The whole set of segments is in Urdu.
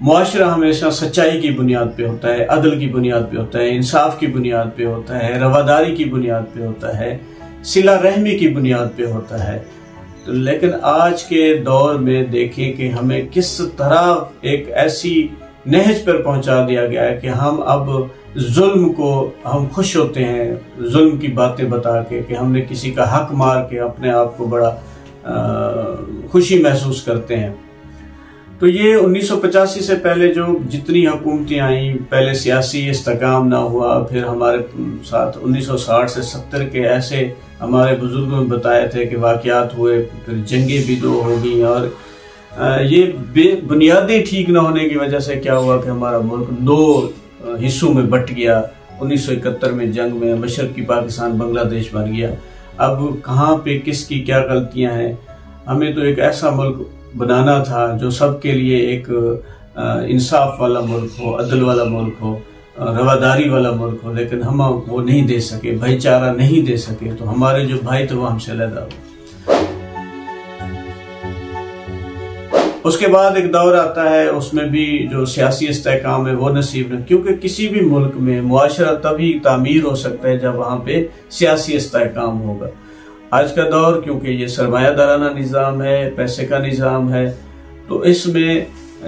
معاشرہ ہمیشہ سچائی کی بنیاد پہ ہوتا ہے، عدل کی بنیاد پہ ہوتا ہے، انصاف کی بنیاد پہ ہوتا ہے، رواداری کی بنیاد پہ ہوتا ہے، صلہ رحمی کی بنیاد پہ ہوتا ہے۔ لیکن آج کے دور میں دیکھیں کہ ہمیں کس طرح ایک ایسی نہج پر پہنچا دیا گیا ہے کہ ہم اب ظلم کو ہم خوش ہوتے ہیں، ظلم کی باتیں بتا کے کہ ہم نے کسی کا حق مار کے اپنے آپ کو بڑا خوشی محسوس کرتے ہیں۔ تو یہ 1985 سے پہلے جو جتنی حکومتیں آئیں، پہلے سیاسی استحکام نہ ہوا، پھر ہمارے ساتھ 1960 سے 70 کے ایسے ہمارے بزرگوں نے بتائے تھے کہ واقعات ہوئے، پھر جنگیں بھی 2 ہو گئیں، اور یہ بنیادیں ٹھیک نہ ہونے کی وجہ سے کیا ہوا کہ ہمارا ملک 2 حصوں میں بٹ گیا۔ 1971 میں جنگ میں مشرقی پاکستان بنگلہ دیش بن گیا۔ اب کہاں پہ کس کی کیا غلطیاں ہیں؟ ہمیں تو ایک ایسا ملک بنانا تھا جو سب کے لیے ایک انصاف والا ملک ہو، عدل والا ملک ہو، رواداری والا ملک ہو، لیکن ہم وہ نہیں دے سکے، بھائی چارہ نہیں دے سکے، تو ہمارے جو بھائی تھے وہ ہم سے علیحدہ ہو۔ اس کے بعد ایک دور آتا ہے، اس میں بھی جو سیاسی استحکام ہے وہ نصیب نہیں، کیونکہ کسی بھی ملک میں معاشرہ تبھی تعمیر ہو سکتا ہے جب وہاں پہ سیاسی استحکام ہوگا۔ آج کا دور کیونکہ یہ سرمایہ دارانہ نظام ہے، پیسے کا نظام ہے، تو اس میں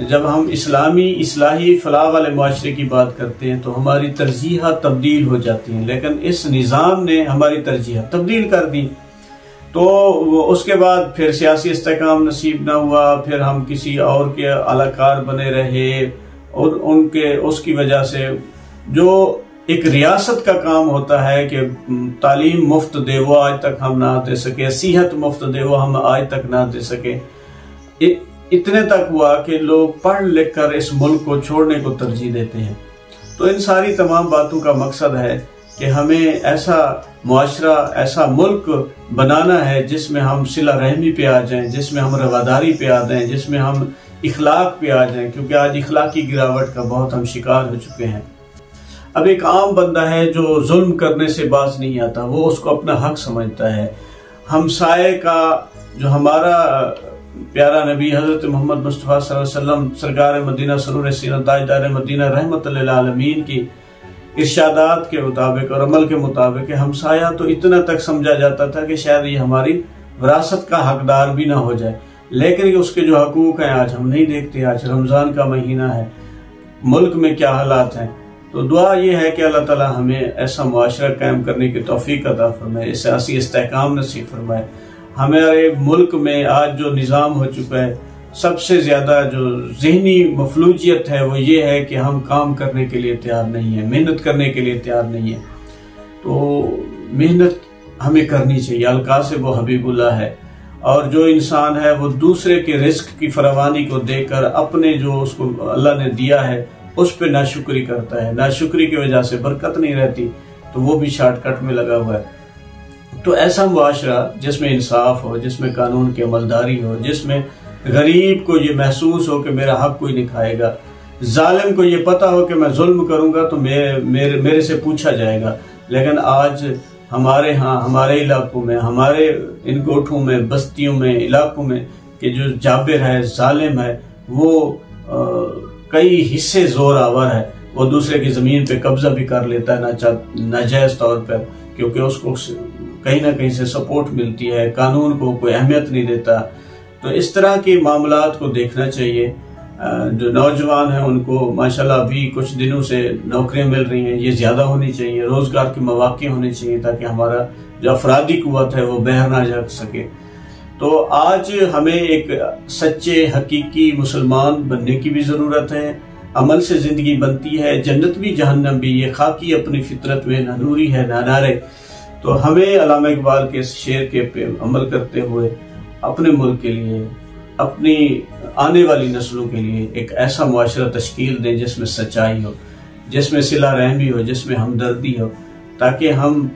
جب ہم اسلامی اصلاحی فلاح والے معاشرے کی بات کرتے ہیں تو ہماری ترجیحات تبدیل ہو جاتی ہیں، لیکن اس نظام نے ہماری ترجیحات تبدیل کر دی۔ تو اس کے بعد پھر سیاسی استحکام نصیب نہ ہوا، پھر ہم کسی اور کے اعلی کار بنے رہے، اور اس کی وجہ سے جو ایک ریاست کا کام ہوتا ہے کہ تعلیم مفت دے، وہ آج تک ہم نہ دے سکے، صحت مفت دے، وہ ہم آج تک نہ دے سکے۔ اتنے تک ہوا کہ لوگ پڑھ لکھ کر اس ملک کو چھوڑنے کو ترجیح دیتے ہیں۔ تو ان ساری تمام باتوں کا مقصد ہے کہ ہمیں ایسا معاشرہ، ایسا ملک بنانا ہے جس میں ہم صلہ رحمی پہ آ جائیں، جس میں ہم رواداری پہ آ جائیں، جس میں ہم اخلاق پہ آ جائیں، کیونکہ آج اخلاقی گراوٹ کا بہت ہم شکار ہو چکے ہیں۔ اب ایک عام بندہ ہے جو ظلم کرنے سے باز نہیں آتا، وہ اس کو اپنا حق سمجھتا ہے۔ ہمسائے کا جو ہمارا پیارا نبی حضرت محمد مصطفیٰ صلی اللہ علیہ وسلم سرکار مدینہ سرور سینہ تاجدار مدینہ رحمت للعالمین کی ارشادات کے مطابق اور عمل کے مطابق ہمسایہ تو اتنا تک سمجھا جاتا تھا کہ شاید یہ ہماری وراثت کا حقدار بھی نہ ہو جائے، لیکن اس کے جو حقوق ہیں آج ہم نہیں دیکھتے۔ آج رمضان کا مہینہ ہے، ملک میں کیا حالات ہیں، تو دعا یہ ہے کہ اللہ تعالی ہمیں ایسا معاشرہ قائم کرنے کی توفیق عطا فرمائے، سیاسی استحکام نصیب فرمائے۔ ہمارے ملک میں آج جو نظام ہو چکا ہے، سب سے زیادہ جو ذہنی مفلوجیت ہے وہ یہ ہے کہ ہم کام کرنے کے لیے تیار نہیں ہیں، محنت کرنے کے لیے تیار نہیں ہیں۔ تو محنت ہمیں کرنی چاہیے، القاسب و حبیب اللہ ہے، اور جو انسان ہے وہ دوسرے کے رزق کی فراوانی کو دیکھ کر اپنے جو اس کو اللہ نے دیا ہے اس پہ ناشکری کرتا ہے، ناشکری کی وجہ سے برکت نہیں رہتی، تو وہ بھی شارٹ کٹ میں لگا ہوا ہے۔ تو ایسا معاشرہ جس میں انصاف ہو، جس میں قانون کی عملداری ہو، جس میں غریب کو یہ محسوس ہو کہ میرا حق کوئی نہیں کھائے گا، ظالم کو یہ پتا ہو کہ میں ظلم کروں گا تو میرے سے پوچھا جائے گا۔ لیکن آج ہمارے ہاں، ہمارے علاقوں میں، ہمارے ان گوٹھوں میں، بستیوں میں، علاقوں میں کہ جو جابر ہے، ظالم ہے، وہ کئی حصے زور آور ہے، وہ دوسرے کی زمین پہ قبضہ بھی کر لیتا ہے ناجائز طور پر، کیونکہ اس کو کہیں نہ کہیں سے سپورٹ ملتی ہے، قانون کو کوئی اہمیت نہیں دیتا۔ تو اس طرح کے معاملات کو دیکھنا چاہیے۔ جو نوجوان ہیں ان کو ماشاءاللہ ابھی کچھ دنوں سے نوکریاں مل رہی ہیں، یہ زیادہ ہونی چاہیے، روزگار کے مواقع ہونے چاہیے تاکہ ہمارا جو افرادی قوت ہے وہ باہر نہ جا سکے۔ تو آج ہمیں ایک سچے حقیقی مسلمان بننے کی بھی ضرورت ہے۔ عمل سے زندگی بنتی ہے، جنت بھی جہنم بھی، یہ خاکی اپنی فطرت میں نہ نوری ہے نہ نارے۔ تو ہمیں علامہ اقبال کے اس شعر کے پہ عمل کرتے ہوئے اپنے ملک کے لیے، اپنی آنے والی نسلوں کے لیے ایک ایسا معاشرہ تشکیل دیں جس میں سچائی ہو، جس میں صلہ رحمی ہو، جس میں ہمدردی ہو، تاکہ ہم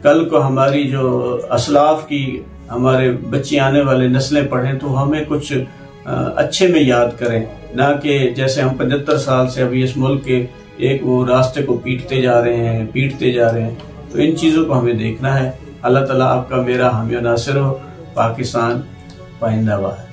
کل کو ہماری جو اسلاف کی ہمارے بچے آنے والے نسلیں پڑھیں تو ہمیں کچھ اچھے میں یاد کریں، نہ کہ جیسے ہم 75 سال سے ابھی اس ملک کے ایک وہ راستے کو پیٹتے جا رہے ہیں۔ تو ان چیزوں کو ہمیں دیکھنا ہے۔ اللہ تعالیٰ آپ کا میرا حامی و ناصر ہو۔ پاکستان پائندہ باد۔